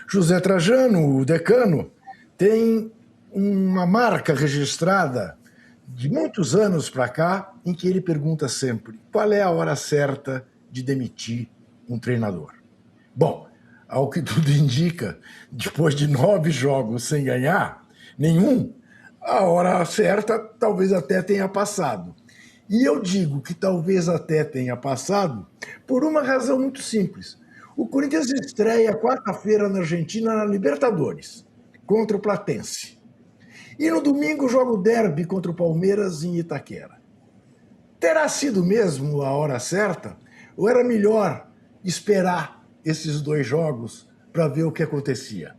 José Trajano, o decano, tem uma marca registrada de muitos anos para cá, em que ele pergunta sempre qual é a hora certa de demitir um treinador. Bom, ao que tudo indica, depois de 9 jogos sem ganhar nenhum, a hora certa talvez até tenha passado. E eu digo que talvez até tenha passado por uma razão muito simples. O Corinthians estreia quarta-feira na Argentina na Libertadores, contra o Platense. E no domingo joga o derby contra o Palmeiras em Itaquera. Terá sido mesmo a hora certa? Ou era melhor esperar esses 2 jogos para ver o que acontecia?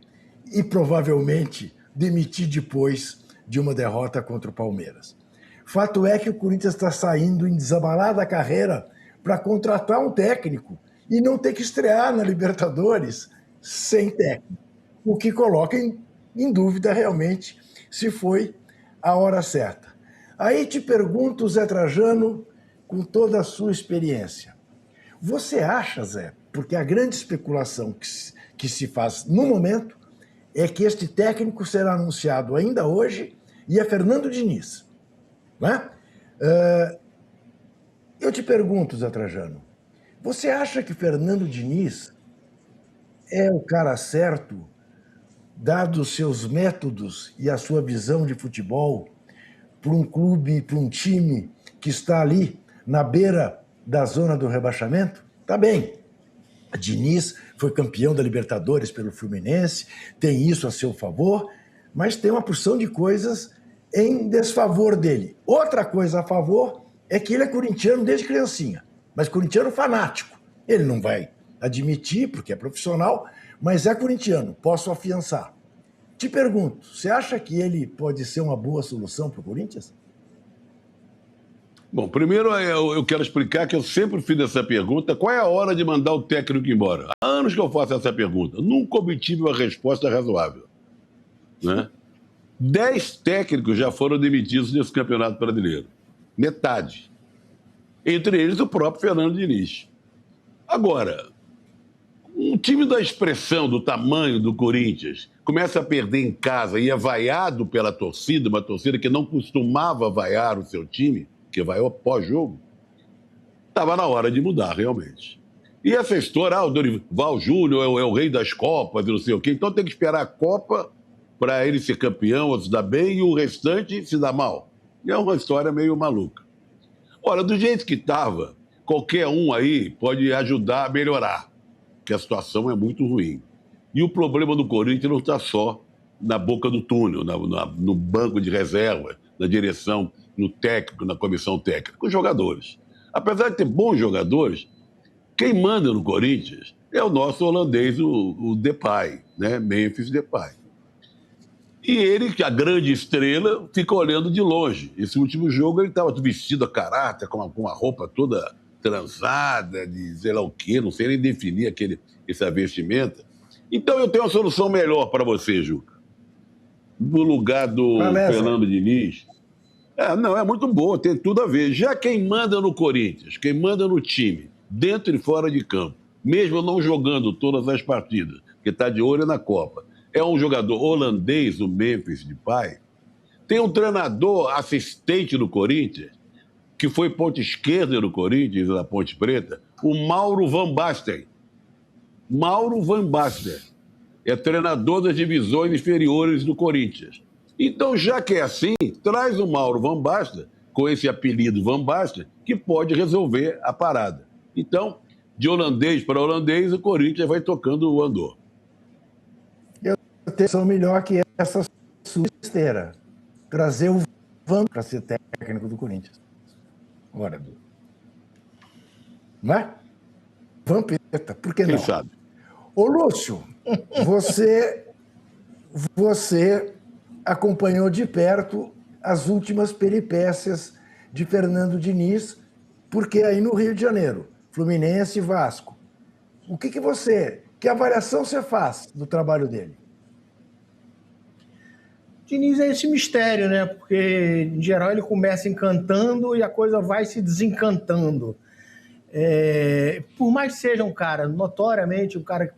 E provavelmente demitir depois de uma derrota contra o Palmeiras. Fato é que o Corinthians está saindo em desabalada carreira para contratar um técnico e não ter que estrear na Libertadores sem técnico. O que coloca em dúvida realmente se foi a hora certa. Aí te pergunto, Zé Trajano, com toda a sua experiência, você acha, Zé, porque a grande especulação que se faz no momento é que este técnico será anunciado ainda hoje e é Fernando Diniz, não é? Eu te pergunto, Zé Trajano, você acha que Fernando Diniz é o cara certo, dado os seus métodos e a sua visão de futebol, para um clube, para um time que está ali na beira da zona do rebaixamento? Tá bem. A Diniz foi campeão da Libertadores pelo Fluminense, tem isso a seu favor, mas tem uma porção de coisas em desfavor dele. Outra coisa a favor é que ele é corintiano desde criancinha, mas corintiano fanático. Ele não vai admitir, porque é profissional, mas é corintiano, posso afiançar. Te pergunto, você acha que ele pode ser uma boa solução para o Corinthians? Bom, primeiro eu quero explicar que eu sempre fiz essa pergunta: qual é a hora de mandar o técnico embora? Há anos que eu faço essa pergunta. Nunca obtive uma resposta razoável, né? 10 técnicos já foram demitidos nesse Campeonato Brasileiro. Metade. Entre eles o próprio Fernando Diniz. Agora, um time da expressão, do tamanho do Corinthians, começa a perder em casa e é vaiado pela torcida, uma torcida que não costumava vaiar o seu time, que vaiou pós-jogo, estava na hora de mudar, realmente. E essa história, o Dorival Júnior é o rei das Copas e não sei o quê, então tem que esperar a Copa para ele ser campeão, se dar bem, e o restante se dar mal. E é uma história meio maluca. Olha, do jeito que estava, qualquer um aí pode ajudar a melhorar, porque a situação é muito ruim. E o problema do Corinthians não está só na boca do túnel, no banco de reserva, na direção, no técnico, na comissão técnica, os jogadores. Apesar de ter bons jogadores, quem manda no Corinthians é o nosso holandês, o Depay, né? Memphis Depay. E ele, que é a grande estrela, fica olhando de longe. Esse último jogo ele estava vestido a caráter, com uma roupa toda transada, de sei lá o quê, não sei nem definir essa vestimenta. Então eu tenho uma solução melhor para você, Juca. No lugar do Fernando Diniz. Não, é muito boa, tem tudo a ver. Já quem manda no Corinthians, quem manda no time, dentro e fora de campo, mesmo não jogando todas as partidas, que está de olho na Copa, é um jogador holandês, o Memphis Depay. Tem um treinador assistente do Corinthians, que foi ponta esquerda do Corinthians, da Ponte Preta, o Mauro Van Basten. Mauro Van Basten é treinador das divisões inferiores do Corinthians. Então, já que é assim, traz o Mauro Van Basten, com esse apelido Van Basten, que pode resolver a parada. Então, de holandês para holandês, o Corinthians vai tocando o andor. Eu tenho uma melhor que essa sua esteira. Trazer o Van para ser técnico do Corinthians. Ora, não é? Vampeta, por que não? Quem sabe? Ô, Lúcio, você acompanhou de perto as últimas peripécias de Fernando Diniz, porque aí no Rio de Janeiro, Fluminense e Vasco. Que avaliação você faz do trabalho dele? Diniz é esse mistério, né? Porque, em geral, ele começa encantando e a coisa vai se desencantando. Por mais que seja um cara, notoriamente, um cara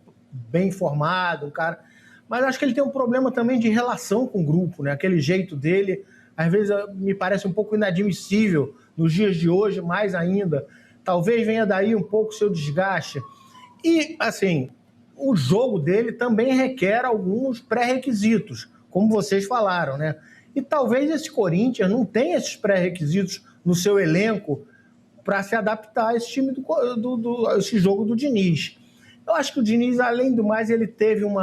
bem formado, um cara... Mas acho que ele tem um problema também de relação com o grupo, né? Aquele jeito dele, às vezes, me parece um pouco inadmissível nos dias de hoje, mais ainda. Talvez venha daí um pouco o seu desgaste. E, assim, o jogo dele também requer alguns pré-requisitos, como vocês falaram, né? E talvez esse Corinthians não tenha esses pré-requisitos no seu elenco para se adaptar a esse time esse jogo do Diniz. Eu acho que o Diniz, além do mais, ele teve um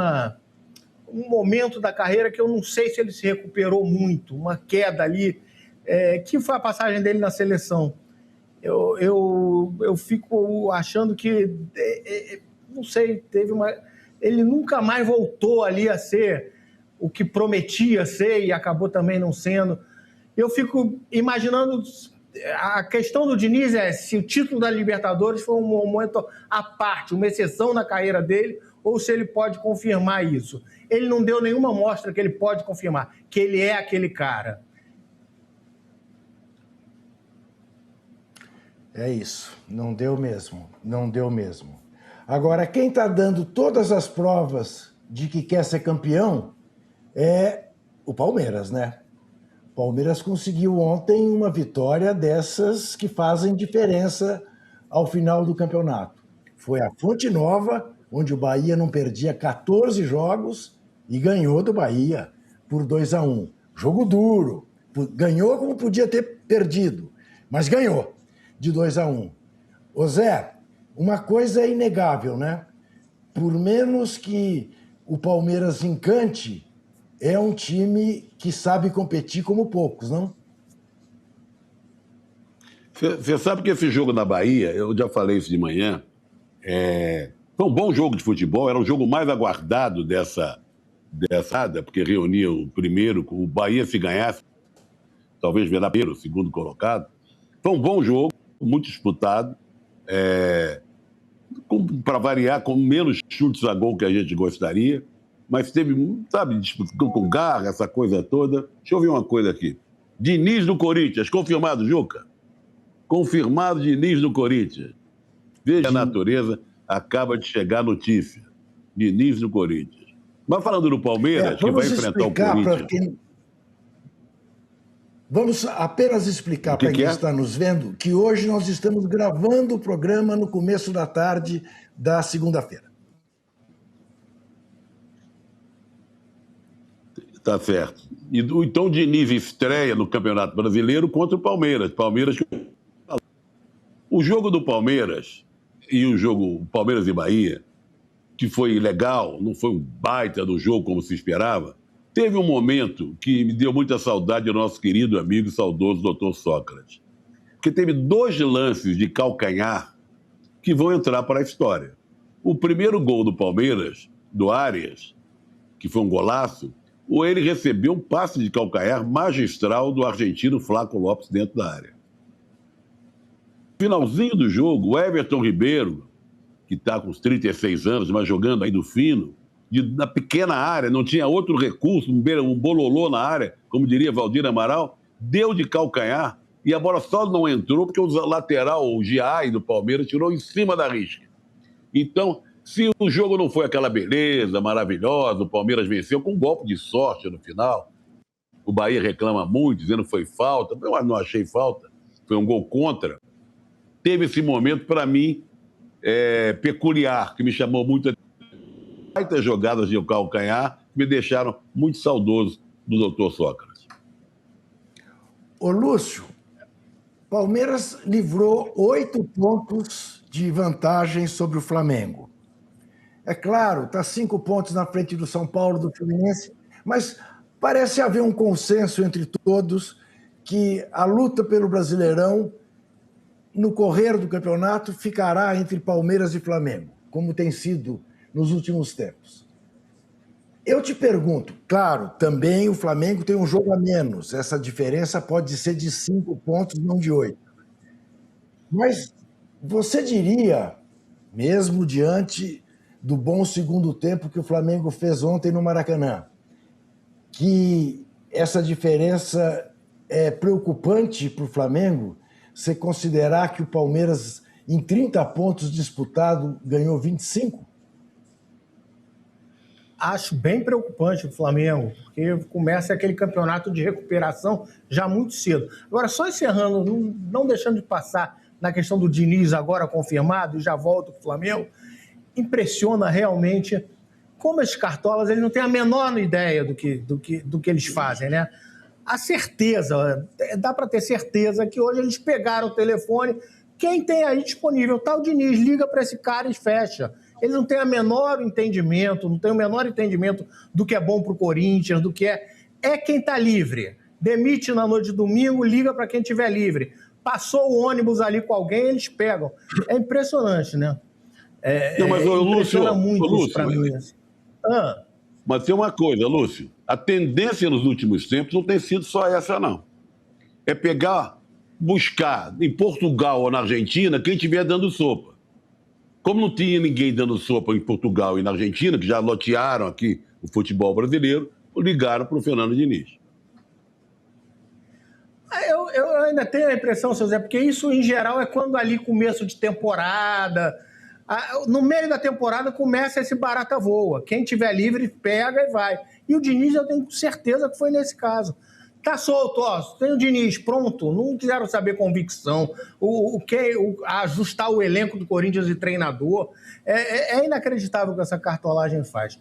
momento da carreira que eu não sei se ele se recuperou muito, uma queda ali, que foi a passagem dele na seleção. Eu fico achando que, não sei, ele nunca mais voltou ali a ser o que prometia ser e acabou também não sendo. Eu fico imaginando, a questão do Diniz é se o título da Libertadores foi um momento à parte, uma exceção na carreira dele, ou se ele pode confirmar isso. Ele não deu nenhuma mostra que ele pode confirmar, que ele é aquele cara. É isso, não deu mesmo, não deu mesmo. Agora, quem está dando todas as provas de que quer ser campeão é o Palmeiras, né? O Palmeiras conseguiu ontem uma vitória dessas que fazem diferença ao final do campeonato. Foi a Fonte Nova, onde o Bahia não perdia 14 jogos e ganhou do Bahia por 2-1. Jogo duro. Ganhou como podia ter perdido, mas ganhou de 2-1. Ô Zé, uma coisa é inegável, né? Por menos que o Palmeiras encante, é um time que sabe competir como poucos, não? Você sabe que esse jogo na Bahia, eu já falei isso de manhã, foi um bom jogo de futebol, era o jogo mais aguardado dessa porque reunia o primeiro, o Bahia se ganhasse, talvez virar primeiro, segundo colocado. Foi um bom jogo, muito disputado, para variar, com menos chutes a gol que a gente gostaria, mas teve, sabe, disputou com garra, essa coisa toda. Deixa eu ver uma coisa aqui. Diniz do Corinthians, confirmado, Juca? Confirmado Diniz do Corinthians. Veja a natureza, acaba de chegar a notícia. Diniz do Corinthians. Mas falando do Palmeiras, que vai enfrentar o Corinthians... Vamos apenas explicar para quem está nos vendo que hoje nós estamos gravando o programa no começo da tarde da segunda-feira. Tá certo. Então o Diniz estreia no Campeonato Brasileiro contra o Palmeiras. O jogo do Palmeiras e o jogo Palmeiras e Bahia, que foi legal, não foi um baita do jogo como se esperava, teve um momento que me deu muita saudade do nosso querido amigo saudoso Dr. Sócrates. Porque teve 2 lances de calcanhar que vão entrar para a história. O primeiro gol do Palmeiras, do Arias, que foi um golaço, ele recebeu um passe de calcanhar magistral do argentino Flaco Lopes dentro da área. No finalzinho do jogo, o Everton Ribeiro, que está com uns 36 anos, mas jogando aí do fino, na pequena área, não tinha outro recurso, um bololô na área, como diria Valdir Amaral, deu de calcanhar e a bola só não entrou porque o lateral, o Giai do Palmeiras, tirou em cima da risca. Então, se o jogo não foi aquela beleza maravilhosa, o Palmeiras venceu com um golpe de sorte no final, o Bahia reclama muito, dizendo que foi falta, eu não achei falta, foi um gol contra. Teve esse momento, para mim, peculiar, que me chamou muito a muitas jogadas de calcanhar que me deixaram muito saudoso do Dr. Sócrates. Ô Lúcio, Palmeiras livrou 8 pontos de vantagem sobre o Flamengo. É claro, está 5 pontos na frente do São Paulo, do Fluminense, mas parece haver um consenso entre todos que a luta pelo Brasileirão, no correr do campeonato, ficará entre Palmeiras e Flamengo, como tem sido nos últimos tempos. Eu te pergunto, claro, também o Flamengo tem um jogo a menos, essa diferença pode ser de 5 pontos, não de 8. Mas você diria, mesmo diante do bom segundo tempo que o Flamengo fez ontem no Maracanã, que essa diferença é preocupante para o Flamengo, você considerar que o Palmeiras, em 30 pontos disputados, ganhou 25? Acho bem preocupante o Flamengo, porque começa aquele campeonato de recuperação já muito cedo. Agora, só encerrando, não deixando de passar na questão do Diniz agora confirmado, e já volto para o Flamengo, impressiona realmente como esses cartolas eles não têm a menor ideia do que eles fazem, né? A certeza, dá para ter certeza que hoje eles pegaram o telefone, quem tem aí disponível, tá o Diniz, liga para esse cara e fecha. Ele não tem o menor entendimento, não tem o menor entendimento do que é bom para o Corinthians, do que é quem está livre. Demite na noite de domingo, liga para quem estiver livre. Passou o ônibus ali com alguém, eles pegam. É impressionante, né? Não, mas, impressiona Lúcio, muito Lúcio, isso para mim. Assim. Mas tem uma coisa, Lúcio. A tendência nos últimos tempos não tem sido só essa, não. É buscar em Portugal ou na Argentina quem estiver dando sopa. Como não tinha ninguém dando sopa em Portugal e na Argentina, que já lotearam aqui o futebol brasileiro, ligaram para o Fernando Diniz. Eu ainda tenho a impressão, seu Zé, porque isso em geral é quando ali começo de temporada, no meio da temporada começa esse barata voa. Quem tiver livre pega e vai. E o Diniz eu tenho certeza que foi nesse caso. Tá solto, ó, tem o Diniz, pronto. Não quiseram saber convicção, ajustar o elenco do Corinthians e treinador. É inacreditável o que essa cartolagem faz.